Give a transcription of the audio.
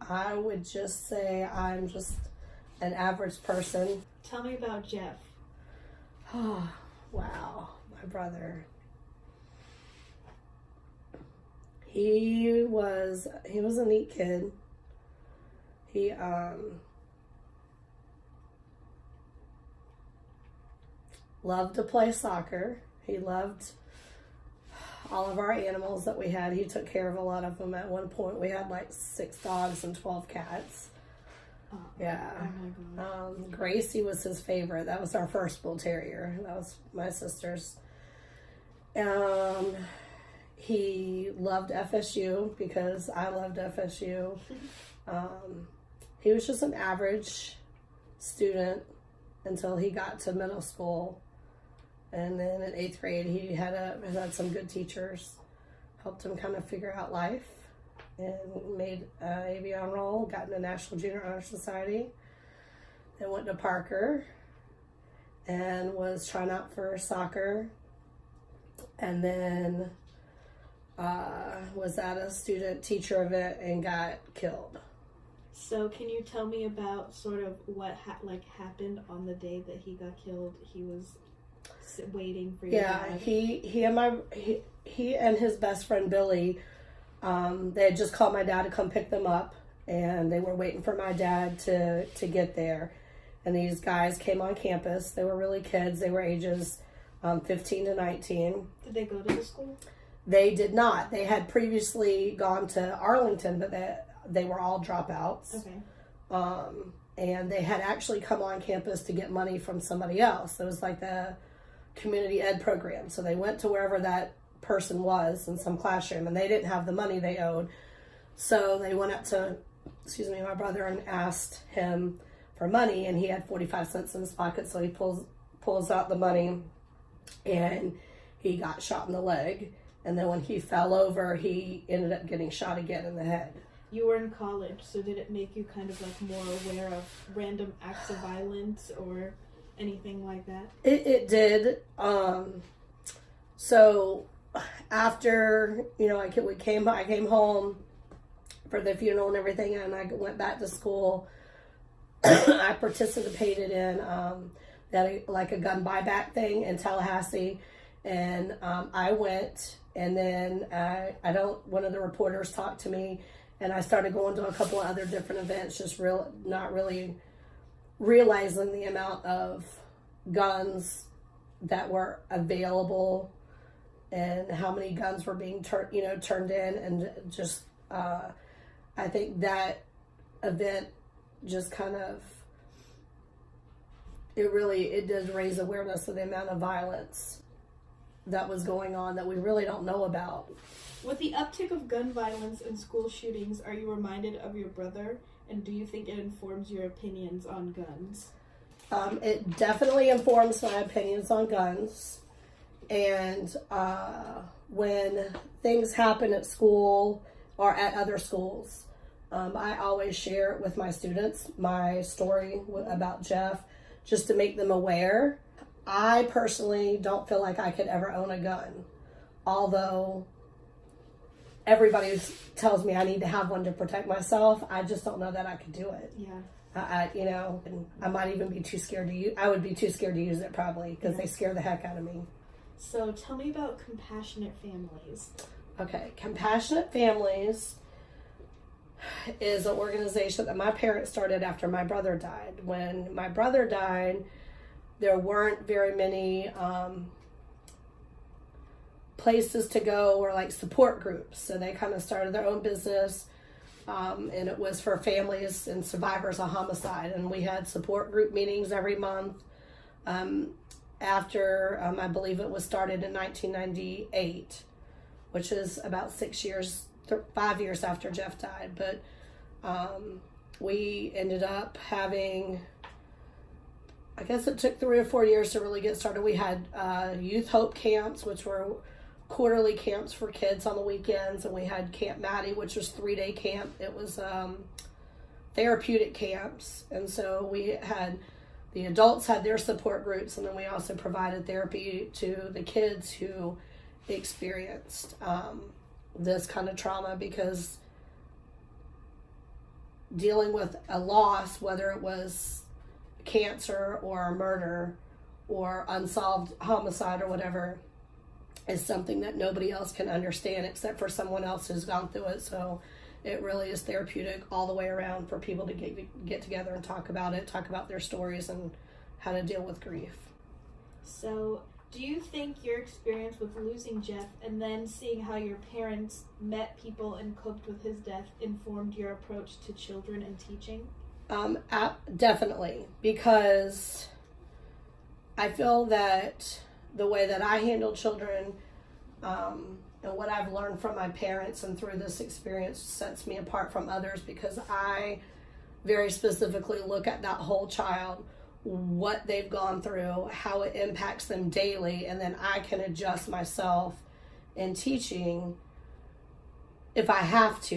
I would just say I'm just an average person. Tell me about Jeff. Oh, wow. My brother. He was a neat kid. He loved to play soccer. He loved all of our animals that we had. He took care of a lot of them. At one point, we had like 6 dogs and 12 cats. Oh, Yeah. Oh my God. Gracie was his favorite. That was our first bull terrier. That was my sister's. He loved FSU because I loved FSU. He was just an average student until he got to middle school. And then in 8th grade, he had some good teachers, helped him kind of figure out life, and made an AV honor roll, got in the National Junior Honor Society, and went to Parker, and was trying out for soccer, and then was at a student teacher event and got killed. So can you tell me about sort of what happened on the day that he got killed? He was waiting for your dad. He and his best friend Billy, they had just called my dad to come pick them up, and they were waiting for my dad to get there. And these guys came on campus. They were really kids. They were ages 15 to 19. Did they go to the school? They did not. They had previously gone to Arlington, but they were all dropouts. Okay. And they had actually come on campus to get money from somebody else. It was like the community ed program. So they went to wherever that person was in some classroom, and they didn't have the money they owed. So they went up to, my brother, and asked him for money, and he had 45 cents in his pocket. So he pulls out the money, and he got shot in the leg. And then when he fell over, he ended up getting shot again in the head. You were in college, so did it make you kind of like more aware of random acts of violence or anything like that? It did. So after, I came home for the funeral and everything, and I went back to school. I participated in a gun buyback thing in Tallahassee, and I went, and then one of the reporters talked to me, and I started going to a couple of other different events, just not really realizing the amount of guns that were available and how many guns were being turned in, and just I think that event just kind of it did raise awareness of the amount of violence that was going on that we really don't know about. With the uptick of gun violence and school shootings, are you reminded of your brother, and do you think it informs your opinions on guns? It definitely informs my opinions on guns. And when things happen at school or at other schools, I always share it with my students, my story about Jeff, just to make them aware. I personally don't feel like I could ever own a gun, although everybody tells me I need to have one to protect myself. I just don't know that I could do it. Yeah. And I might even be too scared to use. I would be too scared to use it probably because they scare the heck out of me. So tell me about Compassionate Families. Okay, Compassionate Families is an organization that my parents started after my brother died. When my brother died, there weren't very many places to go or like support groups. So they kind of started their own business, and it was for families and survivors of homicide. And we had support group meetings every month. After, I believe it was started in 1998, which is about 5 years after Jeff died. But we ended up having, I guess it took 3 or 4 years to really get started. We had Youth Hope camps, which were quarterly camps for kids on the weekends, and we had Camp Maddie, which was 3-day camp. It was therapeutic camps, and so the adults had their support groups, and then we also provided therapy to the kids who experienced this kind of trauma, because dealing with a loss, whether it was cancer or a murder or unsolved homicide or whatever, is something that nobody else can understand except for someone else who's gone through it. So it really is therapeutic all the way around for people to get together and talk about it, talk about their stories and how to deal with grief. So do you think your experience with losing Jeff and then seeing how your parents met people and coped with his death informed your approach to children and teaching? Definitely, because I feel that the way that I handle children and what I've learned from my parents and through this experience sets me apart from others, because I very specifically look at that whole child, what they've gone through, how it impacts them daily, and then I can adjust myself in teaching if I have to.